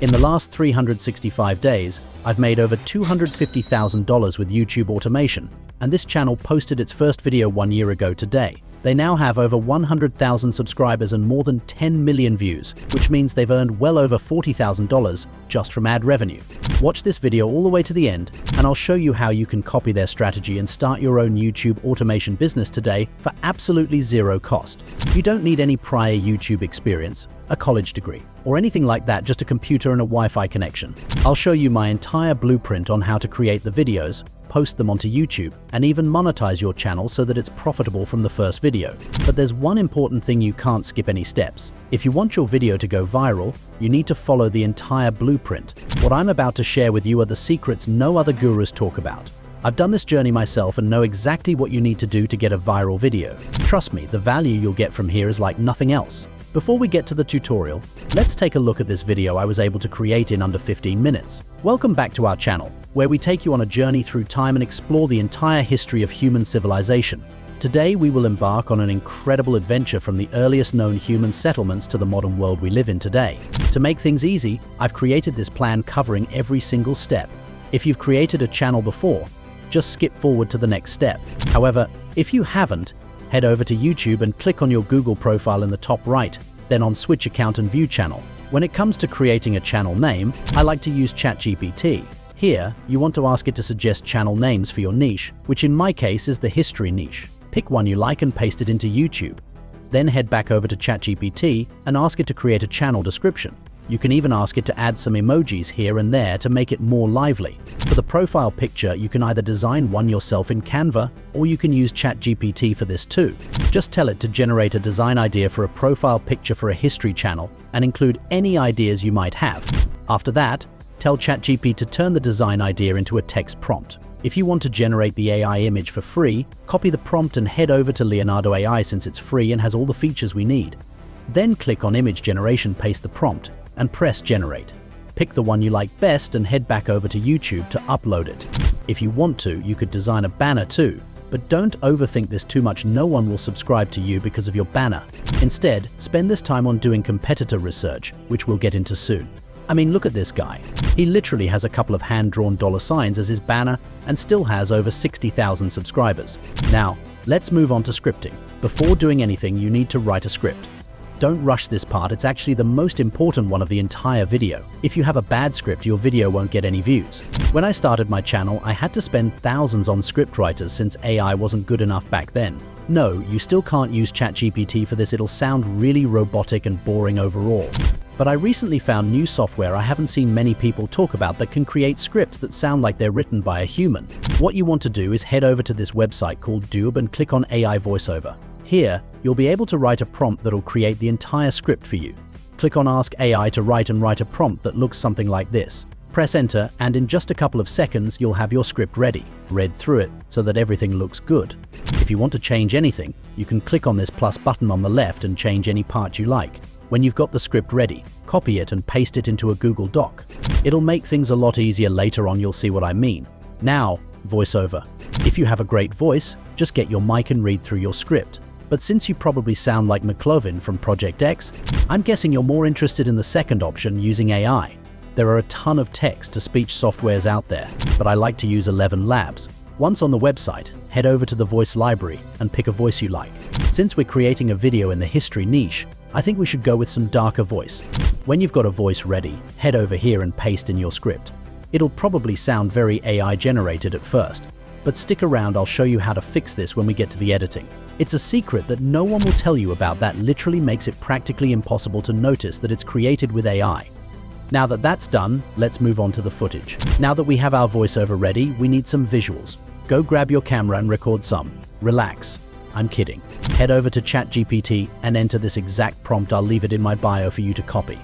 In the last 365 days, I've made over $250,000 with YouTube automation, and this channel posted its first video 1 year ago today. They now have over 100,000 subscribers and more than 10 million views, which means they've earned well over $40,000 just from ad revenue. Watch this video all the way to the end, and I'll show you how you can copy their strategy and start your own YouTube automation business today for absolutely zero cost. You don't need any prior YouTube experience, a college degree, or anything like that, just a computer and a Wi-Fi connection. I'll show you my entire blueprint on how to create the videos, post them onto YouTube, and even monetize your channel so that it's profitable from the first video. But there's one important thing: you can't skip any steps. If you want your video to go viral, you need to follow the entire blueprint. What I'm about to share with you are the secrets no other gurus talk about. I've done this journey myself and know exactly what you need to do to get a viral video. Trust me, the value you'll get from here is like nothing else. Before we get to the tutorial, let's take a look at this video I was able to create in under 15 minutes. Welcome back to our channel, where we take you on a journey through time and explore the entire history of human civilization. Today we will embark on an incredible adventure from the earliest known human settlements to the modern world we live in today. To make things easy, I've created this plan covering every single step. If you've created a channel before, just skip forward to the next step. However, if you haven't, head over to YouTube and click on your Google profile in the top right, then on Switch Account and View Channel. When it comes to creating a channel name, I like to use ChatGPT. Here, you want to ask it to suggest channel names for your niche, which in my case is the history niche. Pick one you like and paste it into YouTube. Then head back over to ChatGPT and ask it to create a channel description. You can even ask it to add some emojis here and there to make it more lively. For the profile picture, you can either design one yourself in Canva, or you can use ChatGPT for this too. Just tell it to generate a design idea for a profile picture for a history channel and include any ideas you might have. After that, tell ChatGPT to turn the design idea into a text prompt. If you want to generate the AI image for free, copy the prompt and head over to Leonardo AI since it's free and has all the features we need. Then click on Image Generation, paste the prompt, and press Generate. Pick the one you like best and head back over to YouTube to upload it. If you want to, you could design a banner too, but don't overthink this too much. No one will subscribe to you because of your banner. Instead, spend this time on doing competitor research, which we'll get into soon. I mean, look at this guy. He literally has a couple of hand-drawn $signs as his banner and still has over 60,000 subscribers. Now, let's move on to scripting. Before doing anything, you need to write a script. Don't rush this part, it's actually the most important one of the entire video. If you have a bad script, your video won't get any views. When I started my channel, I had to spend thousands on scriptwriters since AI wasn't good enough back then. No, you still can't use ChatGPT for this, it'll sound really robotic and boring overall. But I recently found new software I haven't seen many people talk about that can create scripts that sound like they're written by a human. What you want to do is head over to this website called Doob and click on AI voiceover. Here, you'll be able to write a prompt that'll create the entire script for you. Click on Ask AI to write a prompt that looks something like this. Press enter, and in just a couple of seconds, you'll have your script ready. Read through it so that everything looks good. If you want to change anything, you can click on this plus button on the left and change any part you like. When you've got the script ready, copy it and paste it into a Google Doc. It'll make things a lot easier later on, you'll see what I mean. Now, voiceover. If you have a great voice, just get your mic and read through your script. But since you probably sound like McLovin from Project X, I'm guessing you're more interested in the second option, using AI. There are a ton of text-to-speech softwares out there, but I like to use 11 Labs. Once on the website, head over to the voice library and pick a voice you like. Since we're creating a video in the history niche, I think we should go with some darker voice. When you've got a voice ready, head over here and paste in your script. It'll probably sound very AI generated at first, but stick around, I'll show you how to fix this when we get to the editing. It's a secret that no one will tell you about that literally makes it practically impossible to notice that it's created with AI. Now that that's done, let's move on to the footage. Now that we have our voiceover ready, we need some visuals. Go grab your camera and record some. Relax. I'm kidding. Head over to ChatGPT and enter this exact prompt. I'll leave it in my bio for you to copy.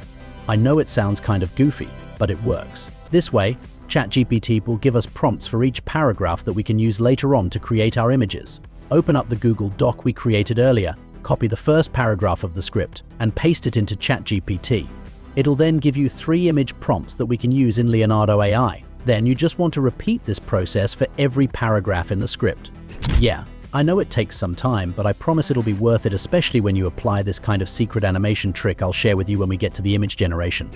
I know it sounds kind of goofy, but it works. This way, ChatGPT will give us prompts for each paragraph that we can use later on to create our images. Open up the Google Doc we created earlier, copy the first paragraph of the script, and paste it into ChatGPT. It'll then give you 3 image prompts that we can use in Leonardo AI. Then you just want to repeat this process for every paragraph in the script. Yeah, I know it takes some time, but I promise it'll be worth it, especially when you apply this kind of secret animation trick I'll share with you when we get to the image generation.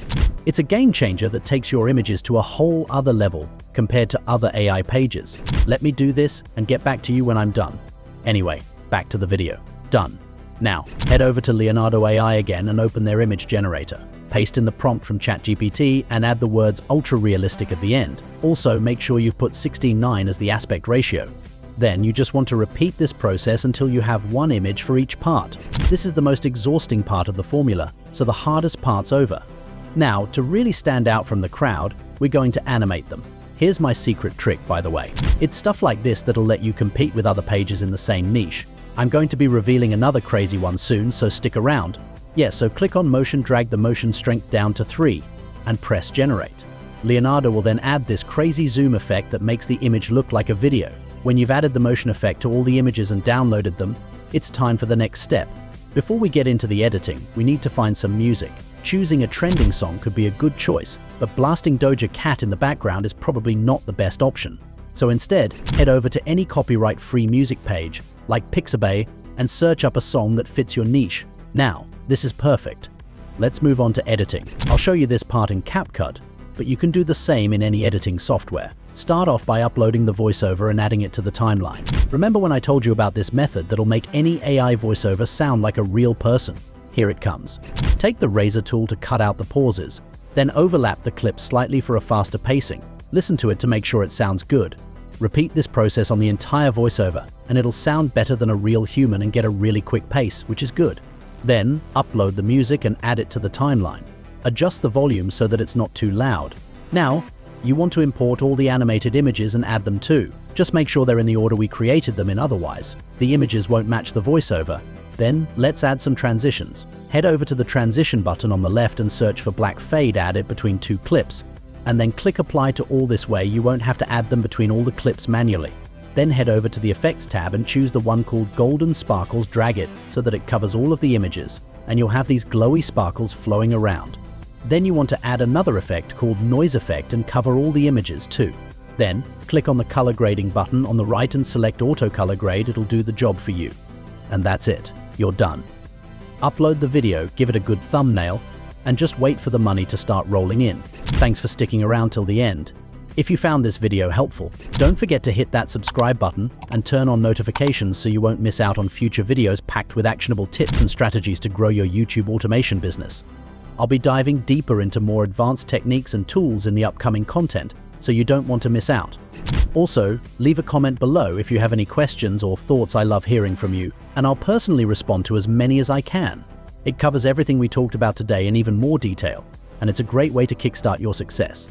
It's a game changer that takes your images to a whole other level compared to other AI pages. Let me do this and get back to you when I'm done. Anyway, back to the video. Done. Now, head over to Leonardo AI again and open their image generator. Paste in the prompt from ChatGPT and add the words ultra realistic at the end. Also, make sure you've put 16:9 as the aspect ratio. Then you just want to repeat this process until you have one image for each part. This is the most exhausting part of the formula, so the hardest part's over. Now, to really stand out from the crowd, we're going to animate them. Here's my secret trick, by the way. It's stuff like this that'll let you compete with other pages in the same niche. I'm going to be revealing another crazy one soon, so stick around. Yeah, so click on motion, drag the motion strength down to 3, and press generate. Leonardo will then add this crazy zoom effect that makes the image look like a video. When you've added the motion effect to all the images and downloaded them, it's time for the next step. Before we get into the editing, we need to find some music. Choosing a trending song could be a good choice, but blasting Doja Cat in the background is probably not the best option. So instead, head over to any copyright-free music page, like Pixabay, and search up a song that fits your niche. Now, this is perfect. Let's move on to editing. I'll show you this part in CapCut, but you can do the same in any editing software. Start off by uploading the voiceover and adding it to the timeline. Remember when I told you about this method that'll make any AI voiceover sound like a real person? Here it comes. Take the razor tool to cut out the pauses, then overlap the clip slightly for a faster pacing. Listen to it to make sure it sounds good. Repeat this process on the entire voiceover, and it'll sound better than a real human and get a really quick pace, which is good. Then, upload the music and add it to the timeline. Adjust the volume so that it's not too loud. Now, you want to import all the animated images and add them too. Just make sure they're in the order we created them in, otherwise the images won't match the voiceover. Then, let's add some transitions. Head over to the transition button on the left and search for black fade, add it between two clips. And then click apply to all. This way you won't have to add them between all the clips manually. Then head over to the effects tab and choose the one called golden sparkles, drag it so that it covers all of the images, and you'll have these glowy sparkles flowing around. Then you want to add another effect called noise effect and cover all the images too. Then click on the color grading button on the right and select auto color grade. It'll do the job for you. And that's it, you're done. Upload the video, give it a good thumbnail, and just wait for the money to start rolling in. Thanks for sticking around till the end. If you found this video helpful, don't forget to hit that subscribe button and turn on notifications so you won't miss out on future videos packed with actionable tips and strategies to grow your YouTube automation business. I'll be diving deeper into more advanced techniques and tools in the upcoming content, so you don't want to miss out. Also, leave a comment below if you have any questions or thoughts. I love hearing from you, and I'll personally respond to as many as I can. It covers everything we talked about today in even more detail, and it's a great way to kickstart your success.